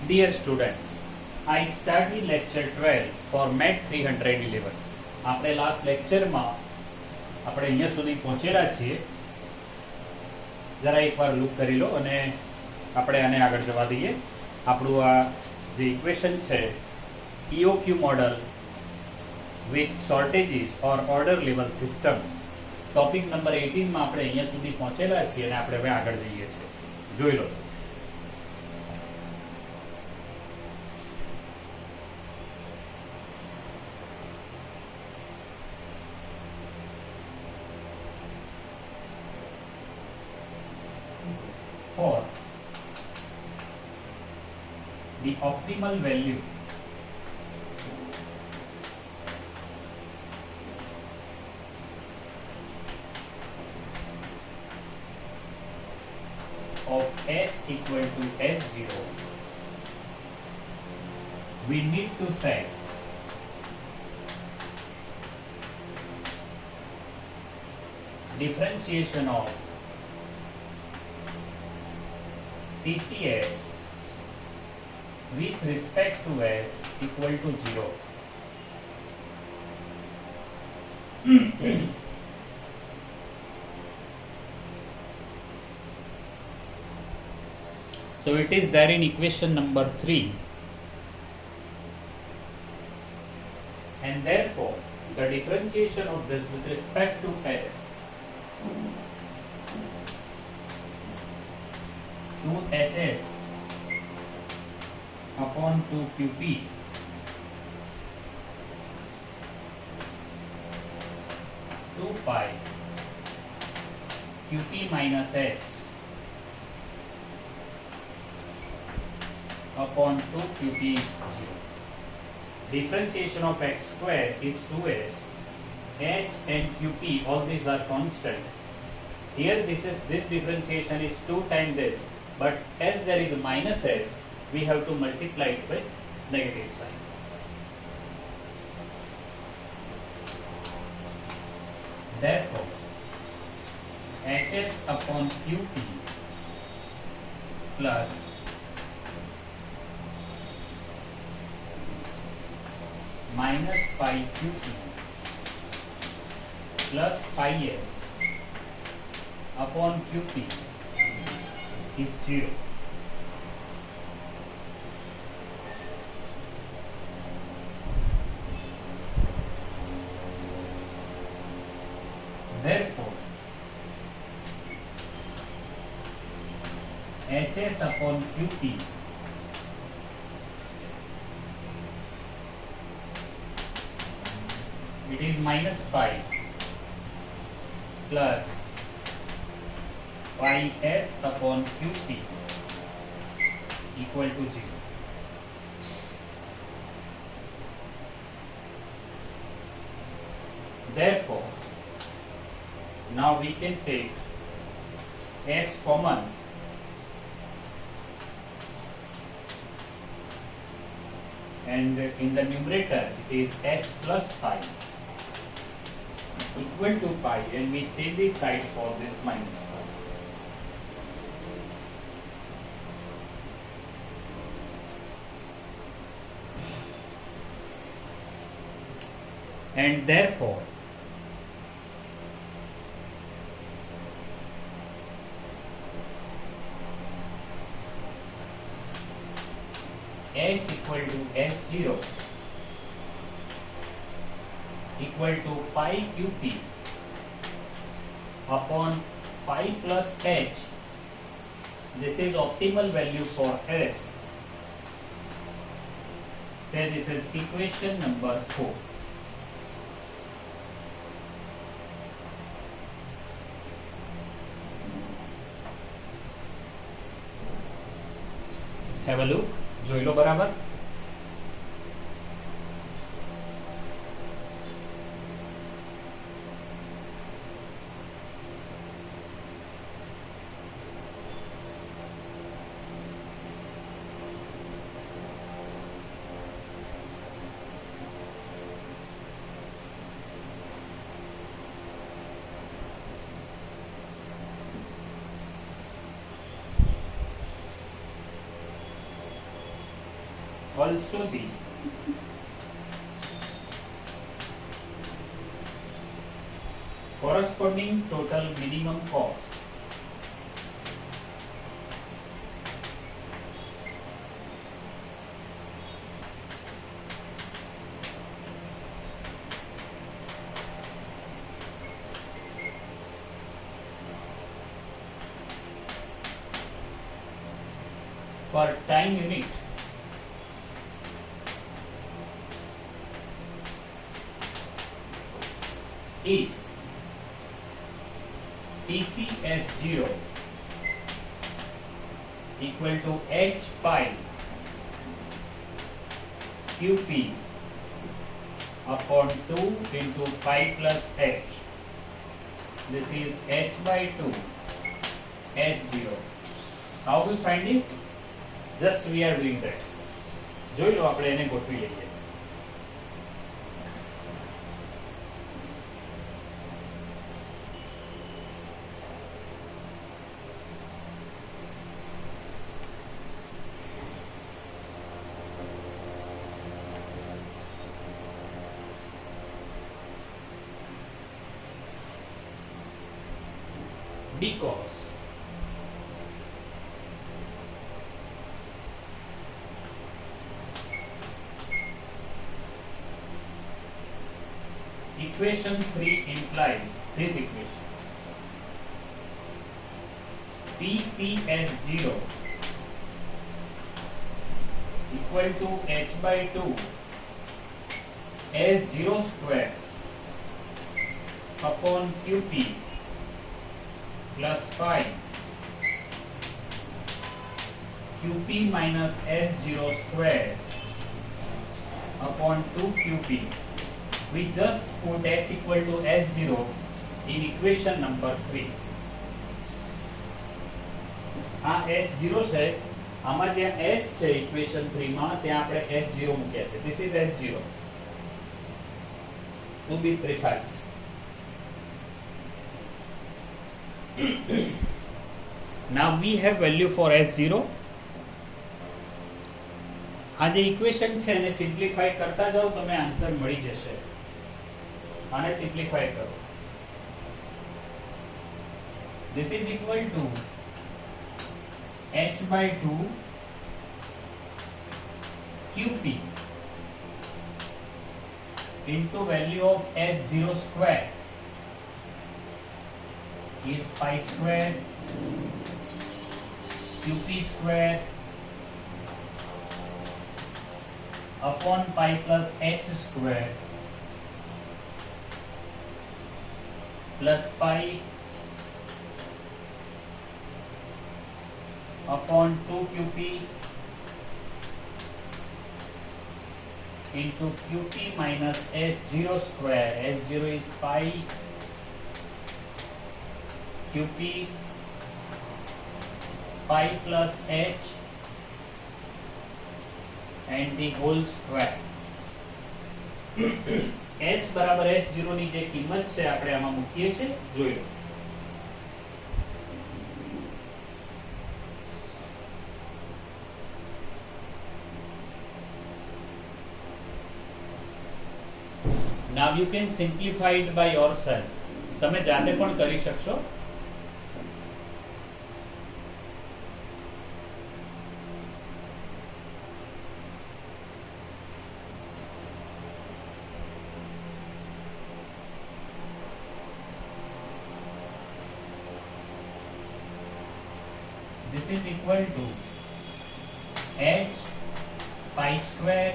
Dear students, I study lecture 12 for MET 311. આપણે last લેક્ચરમાં આપણે અહીંયા સુધી પહોંચેલા છીએ. જરા એકવાર લુક કરી લો અને આપણે આને આગળ જવા દઈએ. આપણું આ જે ઇક્વેશન છે EOQ model with shortages or order level system, topic number 18 માં આપણે અહીંયા સુધી પહોંચેલા છીએ અને આપણે હવે આગળ જઈએ છીએ. જોઈ લો. For the optimal value of S equal to S0, we need to set differentiation of TCS with respect to S equal to 0. So it is there in equation number 3, and therefore the differentiation of this with respect to S 2HS upon 2QP two pi QP minus S upon 2QP is 0. Differentiation of x square is 2s. H and QP, all these are constant. Here this differentiation is 2 times this, but as there is a minus s, we have to multiply it with negative sign. Therefore, Hs upon Qp plus minus pi Qp plus pi s upon Qp is 0. Therefore, Hs upon Qp it is minus pi plus pi s upon Qp equal to 0. Therefore, now we can take s common, and in the numerator it is h plus pi equal to pi, and we change the side for this minus pi. And therefore S equal to S0 equal to pi QP upon pi plus H. This is optimal value for S. Say this is equation number 4. Have a look. જોઈ લો બરાબર. also the corresponding total minimum cost per time unit is TCS0 equal to H pi QP upon 2 into pi plus H. This is H by 2 S0. How do we find it? Just we are doing that. જોઈ લો આપણે એને ગોઠવી લઈએ. Because equation 3 implies this equation. TCS0 equal to H by 2 S0 square upon QP plus pi QP minus S0 square upon 2 QP. We just put S equal to S0 in equation number 3. આ S0 છે, આમાં જે S છે equation 3 માં ત્યાં આપણે S0 મૂક્યા છે. This is S0 to be precise. Now we have value for S0. આ જે ઇક્વેશન છે એને સિમ્પ્લિફાઈ કરતા જાઓ તમે આન્સર મળી જશે. આને સિમ્પ્લિફાઈ કરો. This is equal to H by 2 QP into value of S0 square is pi square QP square upon pi plus H square plus pi upon 2 QP into QP minus S0 square. S0 is pi QP pi plus H and the whole square. S બરાબર S0 ની જે કિંમત છે આપણે આમાં મૂકીએ છે, જોઈ લો. Now you can simplify it by yourself. તમે જાતે પણ કરી શકશો. This is equal to H pi square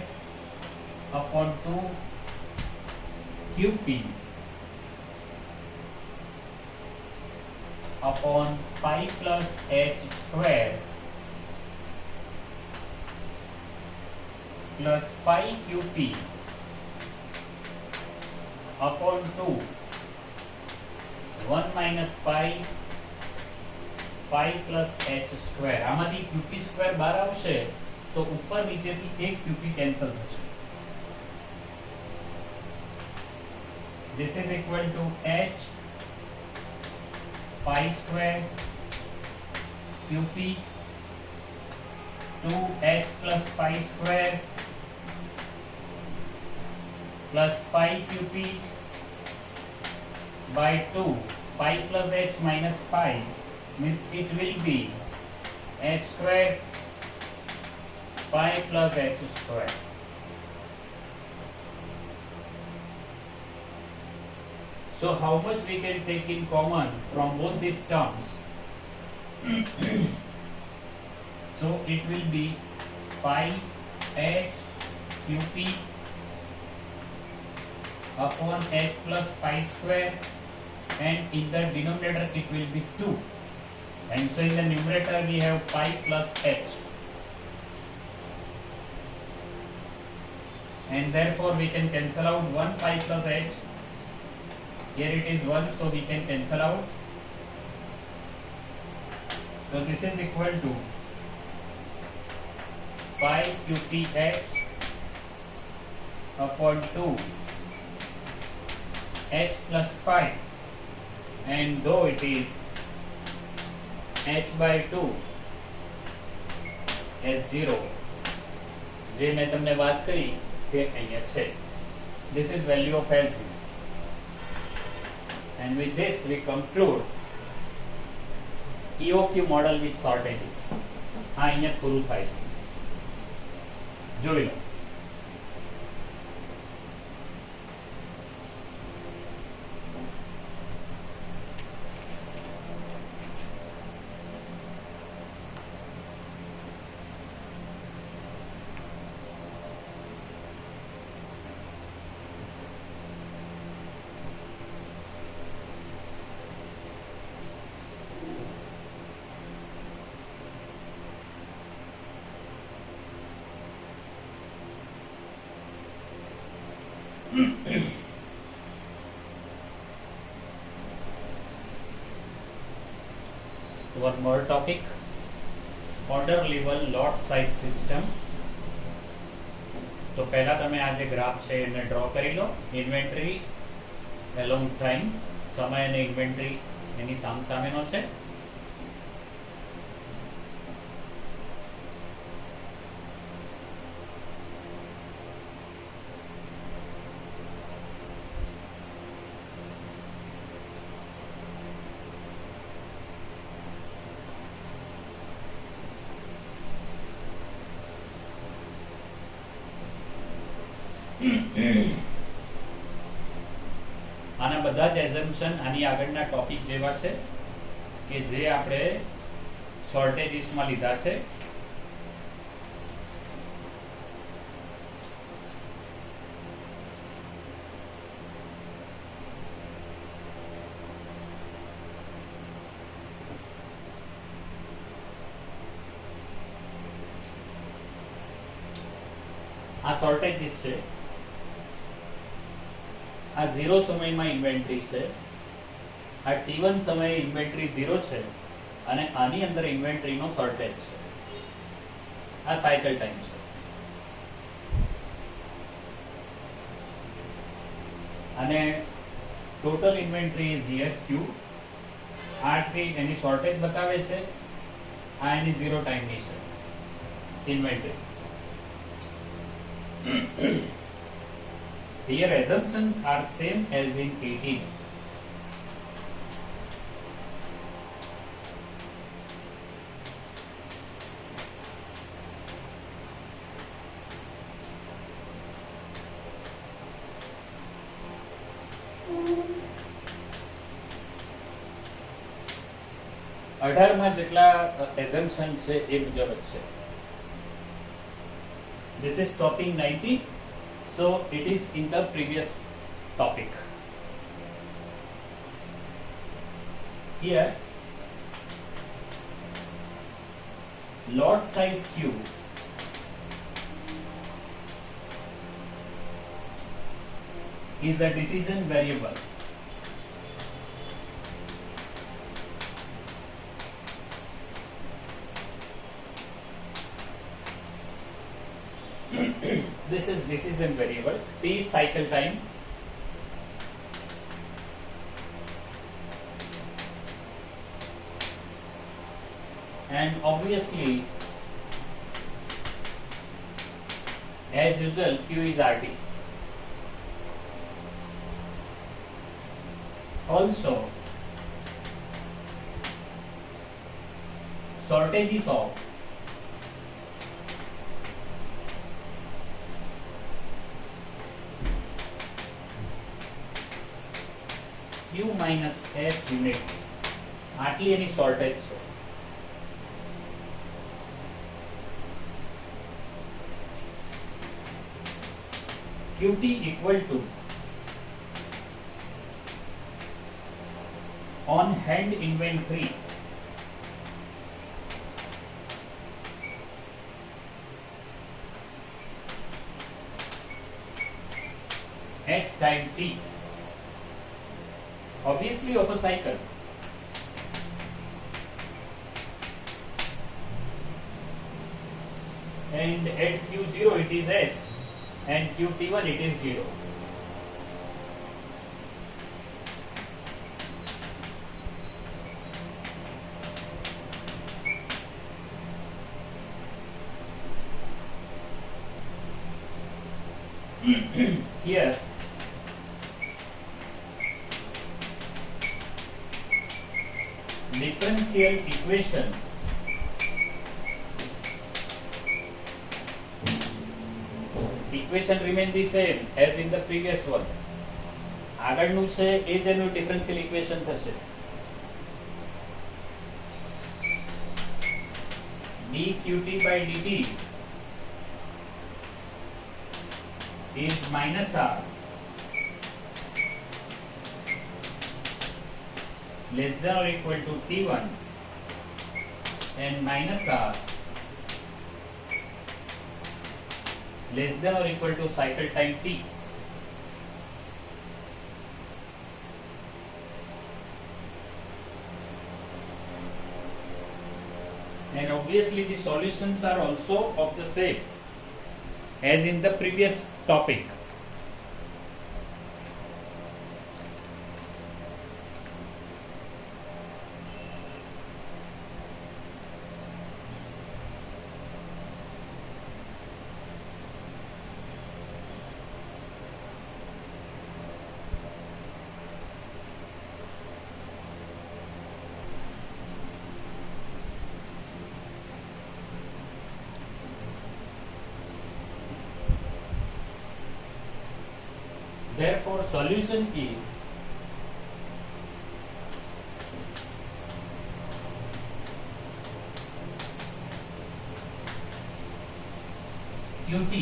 upon 2 QP upon pi plus H square plus pi QP upon 2 1 minus pi plus H square. આમાંથી QP square બહાર આવશે તો ઉપર નીચેથી એક QP કેન્સલ થશે. This is equal to H pi square QP 2h plus pi square plus pi qp by 2. Pi plus h minus pi means it will be h square pi plus h square. So how much we can take in common from both these terms? So it will be pi h qp upon h plus pi square, and in the denominator it will be 2, and so in the numerator we have pi plus h, and therefore we can cancel out 1 pi plus h. Here it is 1, so we can cancel out. So this is equal to pi qph upon 2 h plus pi, and though it is h by 2 s0 જે મેં તમને વાત કરી તે અહીંયા છે. This is value of s0, and with this we conclude EOQ model with shortages. આ અહીંયા પૂરું થાય છે. જોઈ લો. One more topic, order level lot size system. तो पहला તમે આ જે ગ્રાફ છે એને ડ્રો કરી લો. ઇન્વેન્ટરી એલોંગ ટાઈમ, સમય અને ઇન્વેન્ટરી એની સામસામેનો છે. આના બધા જ એઝમ્પશન આની આગળના ટોપિક જેવા છે કે જે આપણે શોર્ટેજીસમાં લીધા છે. આ શોર્ટેજીસ છે. આ 0 સમયમાં ઇન્વેન્ટરી છે, આ T1 સમયે ઇન્વેન્ટરી 0 છે, અને આની અંદર ઇન્વેન્ટરીનો શોર્ટેજ છે. આ સાયકલ ટાઈમ છે. અને total inventory is here Q. આ ટ્રી એની શોર્ટેજ બતાવે છે, આ એની 0 ટાઈમની છે inventory. Here assumptions are same as in 18. અઢારમાં જેટલા assumption છે એ મુજબ જ છે. This is topic 90. So it is in the previous topic. Here lot size Q is a decision variable. This is decision variable. T is cycle time. And obviously As usual, Q is RT. Also, shortages of Q minus S units આટલી એની shortage છે. QT equal to on hand inventory at time t, obviously of a cycle, and at Q0 it is S and Qt1 it is 0. Here differential equation remain the same as in the previous one. આગળનું છે એ જ એનું differential equation થશે. dQt by dt is minus R less than or equal to T1 and minus R less than or equal to cycle time T. And obviously the solutions are also of the same as in the previous topic. Therefore, solution is Qt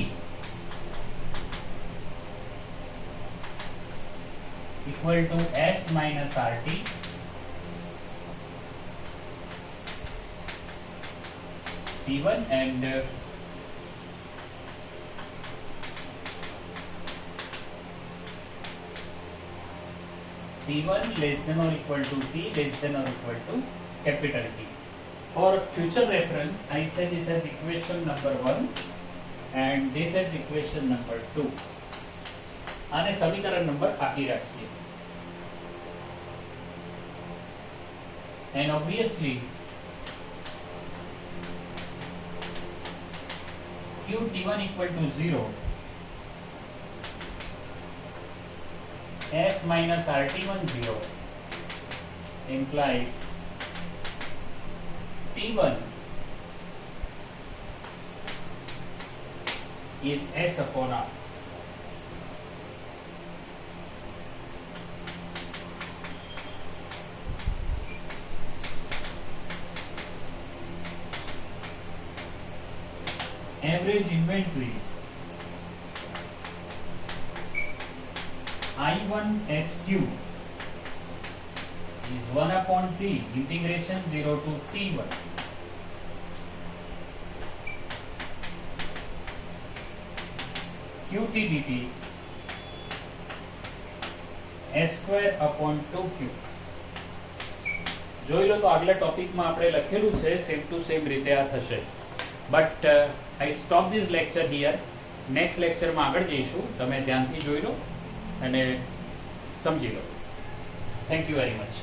equal to S minus RT T1 and T1 less than or equal to T less than or equal to capital T. For future reference, I say this as equation number 1 and this as equation number 2. आने समीकरण number आगे रखिए. And obviously, Qt1 equal to 0. S minus RT1 0 implies T1 is S upon R. Average inventory I1 SQ is 1 upon T integration 0 to T1. Qt dt S square upon 2Q. જોઈ લો તો આગલા ટોપિકમાં આપણે લખેલું છે same to same રીતે આ થશે. But I stop this lecture here. Next લેક્ચરમાં આગળ જઈશું. તમે ધ્યાનથી જોઈ લો અને સમજી લો. Thank you very much.